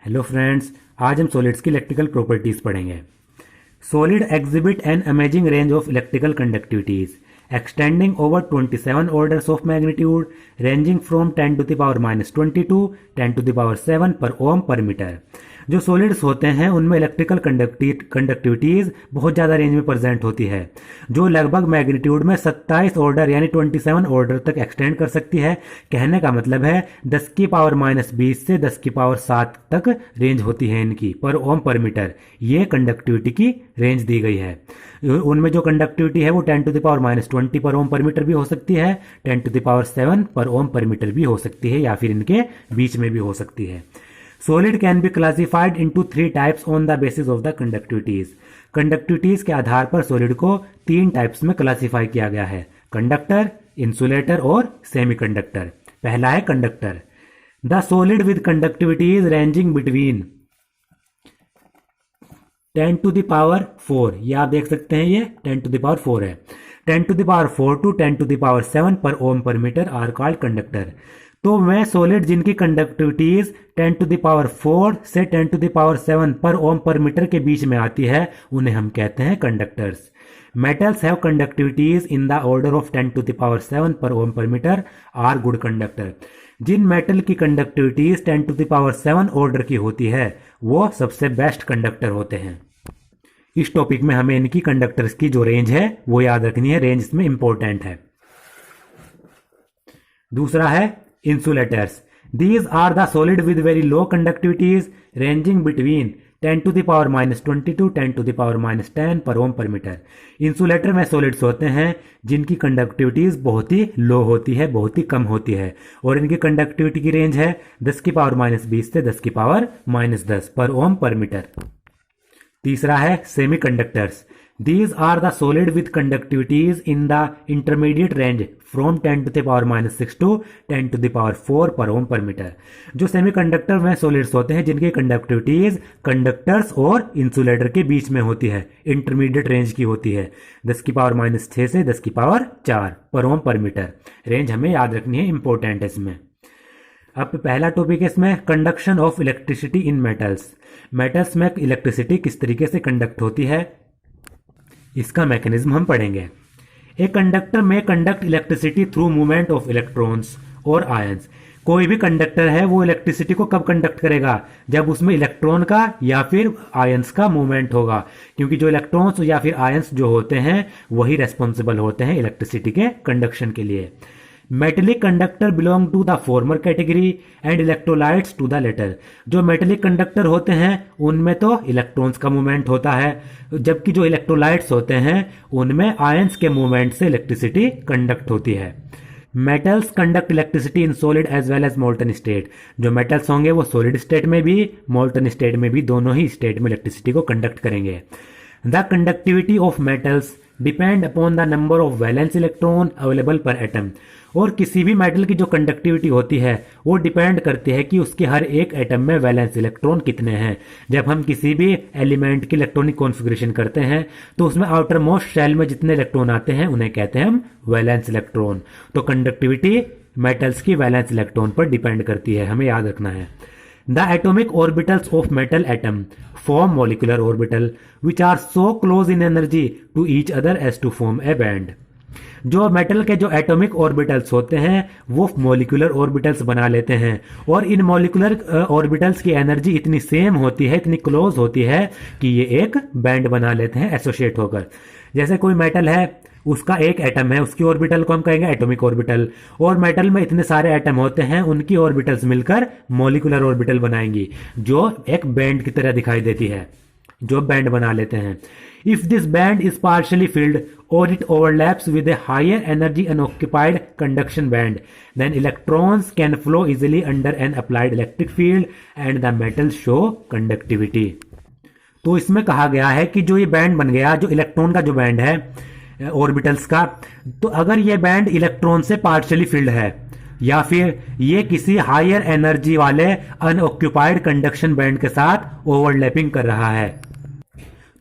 Hello friends, आज हम solids की इलेक्ट्रिकल प्रॉपर्टीज पढ़ेंगे। Solid exhibit an amazing range of electrical conductivities extending over 27 orders of magnitude ranging from 10 to the power -20 to 10 to the power 7 per ohm per metre. जो solids होते हैं उनमें electrical conductivities बहुत ज़्यादा range में present होती है, जो लगभग मैग्नीट्यूड में 27 ऑर्डर यानी 27 ऑर्डर तक एक्सटेंड कर सकती है। कहने का मतलब है 10 की पावर -20 से 10 की पावर 7 तक रेंज होती है इनकी पर ओम पर मीटर। ये कंडक्टिविटी की रेंज दी गई है। उनमें जो कंडक्टिविटी है वो 10 टू द पावर -20 पर ओम पर मीटर भी हो सकती है, 10 to the power 7 per ohm per metre भी हो सकती है, या फिर इनके बीच में भी हो सकती है। Solid can be classified into 3 types on the basis of the conductivities. Conductivities के आधार पर सॉलिड को 3 टाइप्स में क्लासिफाई किया गया है: कंडक्टर, इंसुलेटर और सेमीकंडक्टर। पहला है conductor. The solid with conductivities ranging between 10 to the power 4, ये आप देख सकते हैं, ये 10 टू द पावर 4 है। 10 to the power 4 to 10 to the power 7 per ohm per metre are called conductor. तो मैं सॉलिड जिनकी कंडक्टिविटीज 10 टू द पावर 4 से 10 to the power 7 per ohm per metre के बीच में आती है, उन्हें हम कहते हैं conductors. Metals have conductivities in the order of 10 to the power 7 per ohm per metre are good conductor. जिन मेटल की conductivities 10 to the power 7 order की होती है वो सबसे बेस्ट कंडक्टर होते हैं। इस टॉपिक में हमें इनकी कंडक्टर्स की जो रेंज है वो याद रखनी है, रेंज इसमें इंपॉर्टेंट है। दूसरा है insulators. These are the solid with very low conductivities ranging between 10 to the power -20 to 10 to the power -10 पर ओम पर मीटर। इंसुलेटर में सॉलिड्स होते हैं जिनकी कंडक्टिविटीज बहुत ही लो होती है, बहुत ही कम होती है, और इनकी कंडक्टिविटी की रेंज है 10 की पावर -20 से 10 की पावर -10 पर ओम पर मीटर। तीसरा है semi conductors. These are the solid with conductivities in the intermediate range from 10 to the power -6 to 10 to the power 4 पर ओम पर मीटर। जो सेमीकंडक्टर में सॉलिड्स होते हैं जिनकी कंडक्टिविटीज कंडक्टर्स और इंसुलेटर के बीच में होती है, इंटरमीडिएट रेंज की होती है, 10 की पावर -6 से 10 की पावर 4 पर ओम पर मीटर। रेंज हमें याद रखनी है, इंपॉर्टेंट है इसमें। अब पहला टॉपिक है इसमें conduction of electricity in metals. Metals में इलेक्ट्रिसिटी किस तरीके से कंडक्ट होती है इसका मैकेनिज्म हम पढ़ेंगे। ए कंडक्टर में conduct electricity through movement of electrons और आयंस। कोई भी कंडक्टर है वो इलेक्ट्रिसिटी को कब कंडक्ट करेगा? जब उसमें इलेक्ट्रॉन का या फिर आयंस का मूवमेंट होगा, क्योंकि जो इलेक्ट्रॉन्स या फिर आयंस जो होते हैं वही रेस्पॉन्सिबल होते हैं इलेक्ट्रिसिटी के कंडक्शन के लिए। Metallic conductor belong to the former category and electrolytes to the latter. जो मेटेलिक कंडक्टर होते हैं उनमें तो इलेक्ट्रॉन्स का मूवमेंट होता है, जबकि जो इलेक्ट्रोलाइट्स होते हैं उनमें आयंस के मूवमेंट से इलेक्ट्रिसिटी कंडक्ट होती है। Metals conduct electricity in solid as well as molten state. जो मेटल्स होंगे वो सॉलिड स्टेट में भी, मोल्टन स्टेट में भी, दोनों ही स्टेट में इलेक्ट्रिसिटी को कंडक्ट करेंगे। The conductivity of metals depend upon the number of valence electron available पर एटम। और किसी भी मेटल की जो कंडक्टिविटी होती है वो डिपेंड करती है कि उसके हर एक एटम में वैलेंस इलेक्ट्रॉन कितने हैं। जब हम किसी भी एलिमेंट की इलेक्ट्रॉनिक कॉन्फ़िगरेशन करते हैं तो उसमें आउटर मोस्ट शेल में जितने इलेक्ट्रॉन आते हैं उन्हें कहते हैं हम वैलेंस इलेक्ट्रॉन। तो कंडक्टिविटी मेटल्स की वैलेंस इलेक्ट्रॉन पर डिपेंड करती है, हमें याद रखना है। The atomic orbitals of metal atom form molecular orbital which are so close in energy to each other as to form a band. जो मेटल के जो एटॉमिक ऑर्बिटल्स होते हैं वो मॉलिक्यूलर ऑर्बिटल्स बना लेते हैं, और इन मॉलिक्यूलर ऑर्बिटल्स की एनर्जी इतनी सेम होती है, इतनी क्लोज होती है कि ये एक बैंड बना लेते हैं एसोसिएट होकर। जैसे कोई मेटल है, उसका एक एटम है, उसकी ऑर्बिटल को हम कहेंगे एटॉमिक ऑर्बिटल, और मेटल में इतने सारे एटम होते हैं, उनकी ऑर्बिटल्स मिलकर मॉलिक्यूलर ऑर्बिटल बनाएंगी जो एक बैंड की तरह दिखाई देती है, जो बैंड बना लेते हैं। If this band is partially filled और it overlaps with a higher energy unoccupied conduction band then electrons can flow easily under an applied electric field and the metal show conductivity. तो इसमें कहा गया है कि जो ये बैंड बन गया, जो इलेक्ट्रॉन का जो बैंड है ऑर्बिटल्स का, तो अगर ये बैंड इलेक्ट्रॉन से पार्शियली फिल्ड है या फिर ये किसी हायर एनर्जी वाले अनऑक्युपाइड कंडक्शन बैंड के साथ ओवरलैपिंग कर रहा है,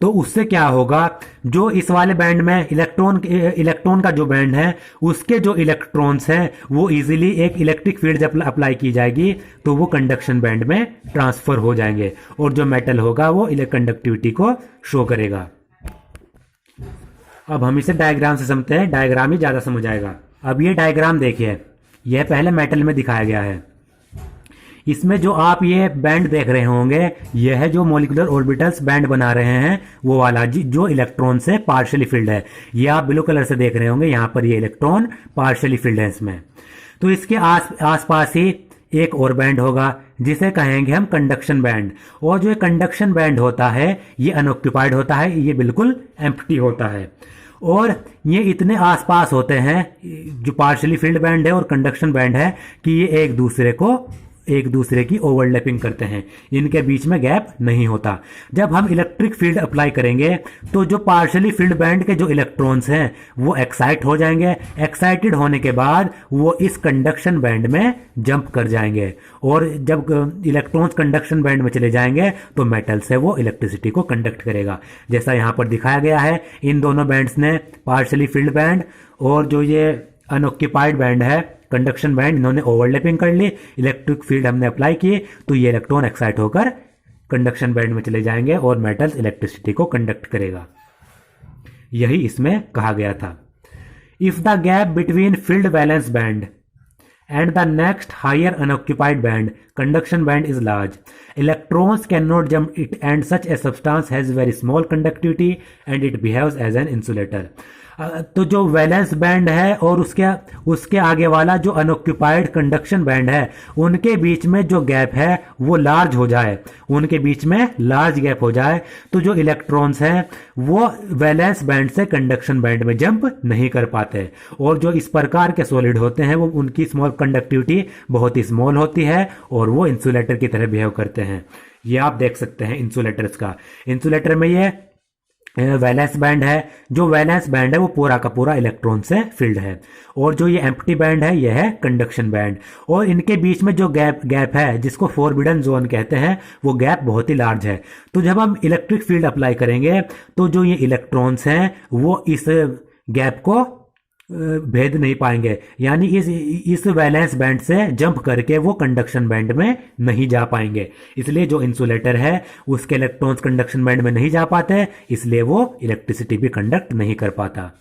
तो उससे क्या होगा, जो इस वाले बैंड में इलेक्ट्रॉन का जो बैंड है उसके जो इलेक्ट्रॉन्स हैं वो इजीली एक इलेक्ट्रिक फील्ड जब अप्लाई की जाएगी तो वो कंडक्शन बैंड में ट्रांसफर हो जाएंगे और जो मेटल होगा वो कंडक्टिविटी को शो करेगा। अब हम इसे डायग्राम से समझते हैं, डायग्राम ही ज्यादा समझ आएगा। अब ये डायग्राम देखिए, यह पहले मेटल में दिखाया गया है। इसमें जो आप ये बैंड देख रहे होंगे यह है जो मॉलिक्यूलर ऑर्बिटल्स बैंड बना रहे हैं वो वाला जो इलेक्ट्रॉन से पार्शियली फिल्ड है। ये आप ब्लू कलर से देख रहे होंगे, यहां पर ये इलेक्ट्रॉन पार्शियली फिल्ड है इसमें। तो इसके आसपास ही एक और बैंड होगा जिसे कहेंगे हम कंडक्शन बैंड। और जो कंडक्शन बैंड होता है ये अनऑक्यूपाइड होता है, ये बिल्कुल एम्प्टी होता है। और ये इतने आसपास होते हैं जो पार्शियली फिल्ड बैंड है और कंडक्शन बैंड है कि ये एक दूसरे की ओवरलैपिंग करते हैं, इनके बीच में गैप नहीं होता। जब हम इलेक्ट्रिक फील्ड अप्लाई करेंगे तो जो पार्शियली फील्ड बैंड के जो इलेक्ट्रॉन्स हैं वो एक्साइट हो जाएंगे। एक्साइटेड होने के बाद वो इस कंडक्शन बैंड में जंप कर जाएंगे और जब इलेक्ट्रॉन्स कंडक्शन बैंड में चले जाएंगे तो मेटल से वो इलेक्ट्रिसिटी को कंडक्ट करेगा, जैसा यहां पर दिखाया गया है। इन दोनों बैंड्स ने, पार्शियली फील्ड बैंड और जो ये अनऑक्यूपाइड बैंड है कंडक्शन बैंड, इन्होंने ओवरलैपिंग कर ली, इलेक्ट्रिक फील्ड हमने अप्लाई किए तो ये इलेक्ट्रॉन एक्साइट होकर कंडक्शन बैंड में चले जाएंगे और मेटल्स इलेक्ट्रिसिटी को कंडक्ट करेगा। यही इसमें कहा गया था। If the gap between field valence band and the next higher unoccupied band conduction band is large, electrons cannot jump it and such a substance has very small conductivity and it behaves as an insulator। तो जो valence band है और उसके आगे वाला जो unoccupied conduction band है उनके बीच में जो गैप है वो लार्ज हो जाए, उनके बीच में लार्ज गैप हो जाए तो जो इलेक्ट्रॉन्स हैं वो वैलेंस बैंड से कंडक्शन बैंड में जंप नहीं कर पाते। और जो इस प्रकार के सॉलिड होते हैं वो उनकी स्मॉल कंडक्टिविटी बहुत ही स्मॉल होती है और वो इंसुलेटर की तरह बिहेव करते हैं। ये आप देख सकते हैं इंसुलेटर्स का। इंसुलेटर में ये वैलेंस बैंड है, जो वैलेंस बैंड है वो पूरा का पूरा इलेक्ट्रॉन से फिल्ड है और जो ये एम्प्टी बैंड है ये है कंडक्शन बैंड। और इनके बीच में जो गैप है जिसको फॉरबिडन जोन कहते हैं वो गैप बहुत ही लार्ज है। तो जब हम इलेक्ट्रिक फील्ड अप्लाई करेंगे तो जो ये इलेक्ट्रॉन्स हैं वो इस गैप को भेद नहीं पाएंगे, यानी इस वैलेंस बैंड से जंप करके वो कंडक्शन बैंड में नहीं जा पाएंगे। इसलिए जो इंसुलेटर है उसके इलेक्ट्रॉन्स कंडक्शन बैंड में नहीं जा पाते, इसलिए वो इलेक्ट्रिसिटी भी कंडक्ट नहीं कर पाता।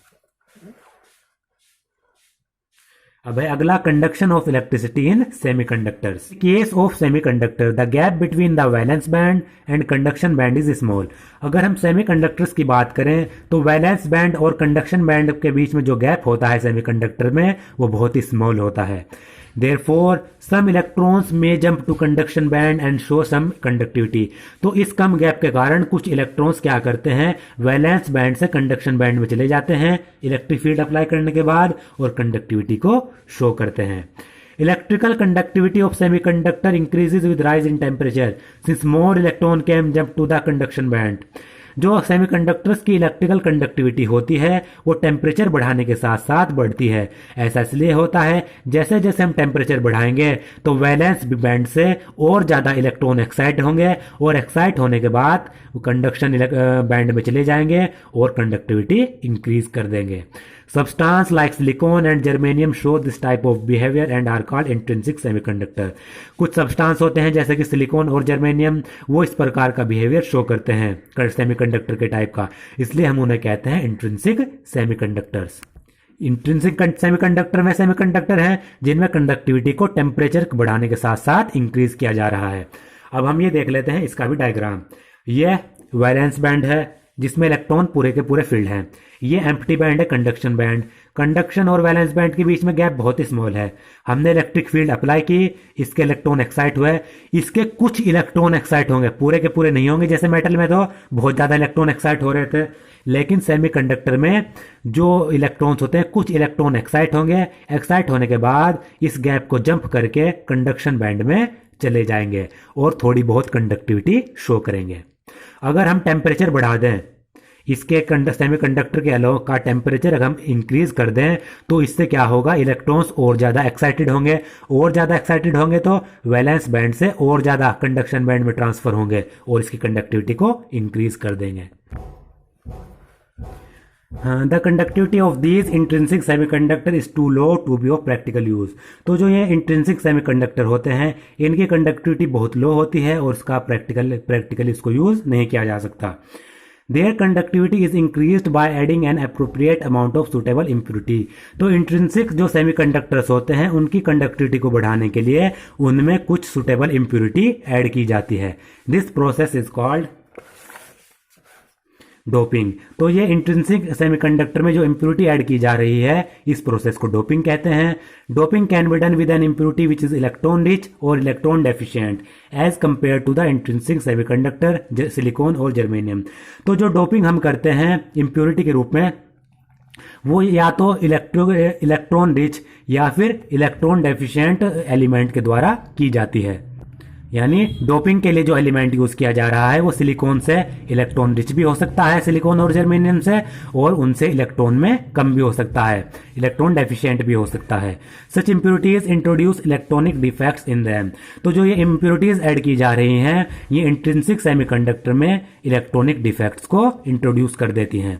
अब है अगला, conduction of electricity in semiconductors. Case of semiconductor the gap between the valence band and conduction band is small. अगर हम सेमीकंडक्टर्स की बात करें तो वैलेंस बैंड और कंडक्शन बैंड के बीच में जो गैप होता है सेमीकंडक्टर में वो बहुत ही स्मॉल होता है। Therefore, some electrons may jump to conduction band and show some conductivity। तो इस कम गैप के कारण कुछ इलेक्ट्रॉन्स क्या करते हैं, वैलेंस बैंड से कंडक्शन बैंड में चले जाते हैं इलेक्ट्रिक फील्ड अप्लाई करने के बाद और कंडक्टिविटी को शो करते हैं। Electrical conductivity of semiconductor increases with rise in temperature since more electron can jump to the conduction band. जो सेमीकंडक्टर्स की इलेक्ट्रिकल कंडक्टिविटी होती है वो टेम्परेचर बढ़ाने के साथ साथ बढ़ती है। ऐसा इसलिए होता है जैसे जैसे हम टेम्परेचर बढ़ाएंगे तो वैलेंस बैंड से और ज़्यादा इलेक्ट्रॉन एक्साइट होंगे और एक्साइट होने के बाद कंडक्शन बैंड में चले जाएंगे और कंडक्टिविटी इंक्रीज कर देंगे। Substance like silicon and germanium show this type of behavior and are called intrinsic semiconductor। कुछ सब्सटेंस होते हैं जैसे कि सिलिकॉन और जर्मेनियम, वो इस प्रकार का बिहेवियर शो करते हैं सेमीकंडक्टर के टाइप का, इसलिए हम उन्हें कहते हैं इंट्रिंसिक सेमीकंडक्टर्स। इंट्रिंसिक सेमीकंडक्टर में सेमीकंडक्टर हैं जिनमें कंडक्टिविटी को टेम्परेचर बढ़ाने के साथ साथ इंक्रीज किया जा रहा है। अब हम ये देख लेते हैं इसका भी डायग्राम। यह वैलेंस बैंड है जिसमें इलेक्ट्रॉन पूरे के पूरे फील्ड हैं। ये एम्प्टी बैंड है कंडक्शन बैंड। कंडक्शन और वैलेंस बैंड के बीच में गैप बहुत ही स्मॉल है। हमने इलेक्ट्रिक फील्ड अप्लाई की, इसके इलेक्ट्रॉन एक्साइट हुए, इसके कुछ इलेक्ट्रॉन एक्साइट होंगे, पूरे के पूरे नहीं होंगे। जैसे मेटल में तो बहुत ज़्यादा इलेक्ट्रॉन एक्साइट हो रहे थे, लेकिन सेमीकंडक्टर में जो इलेक्ट्रॉन्स होते हैं कुछ इलेक्ट्रॉन एक्साइट होंगे। एक्साइट होने के बाद इस गैप को जंप करके कंडक्शन बैंड में चले जाएंगे और थोड़ी बहुत कंडक्टिविटी शो करेंगे। अगर हम टेम्परेचर बढ़ा दें इसके सेमीकंडक्टर के एलो का टेम्परेचर अगर हम इंक्रीज कर दें तो इससे क्या होगा, इलेक्ट्रॉन्स और ज़्यादा एक्साइटेड होंगे, और ज़्यादा एक्साइटेड होंगे तो वैलेंस बैंड से और ज़्यादा कंडक्शन बैंड में ट्रांसफर होंगे और इसकी कंडक्टिविटी को इंक्रीज कर देंगे। The conductivity of these intrinsic semiconductor is too low to be of practical use. तो जो ये इंट्रिंसिक सेमीकंडक्टर होते हैं इनकी कंडक्टिविटी बहुत लो होती है और इसका प्रैक्टिकली इसको यूज नहीं किया जा सकता। Their conductivity is increased by adding an appropriate amount of suitable impurity। तो इंट्रिंसिक जो सेमीकंडक्टर्स होते हैं उनकी कंडक्टिविटी को बढ़ाने के लिए उनमें कुछ सुटेबल इम्प्योरिटी ऐड की जाती है। This process is called doping. तो ये इंट्रिंसिक सेमीकंडक्टर में जो इम्प्योरिटी ऐड की जा रही है इस प्रोसेस को डोपिंग कहते हैं। Doping can be done with an impurity which is electron rich और electron deficient as compare to the intrinsic semiconductor silicon और जर्मेनियम। तो जो डोपिंग हम करते हैं इम्प्योरिटी के रूप में वो या तो इलेक्ट्रॉन रिच या फिर इलेक्ट्रॉन डेफिशिएंट एलिमेंट के द्वारा की जाती है। यानी डोपिंग के लिए जो एलिमेंट यूज किया जा रहा है वो सिलिकॉन से इलेक्ट्रॉन रिच भी हो सकता है, सिलिकॉन और जर्मेनियम से, और उनसे इलेक्ट्रॉन में कम भी हो सकता है, इलेक्ट्रॉन डेफिशिएंट भी हो सकता है। Such impurities introduce electronic defects in them. तो जो ये इंप्योरिटीज ऐड की जा रही हैं ये इंट्रिंसिक सेमीकंडक्टर में इलेक्ट्रॉनिक डिफेक्ट्स को इंट्रोड्यूस कर देती हैं।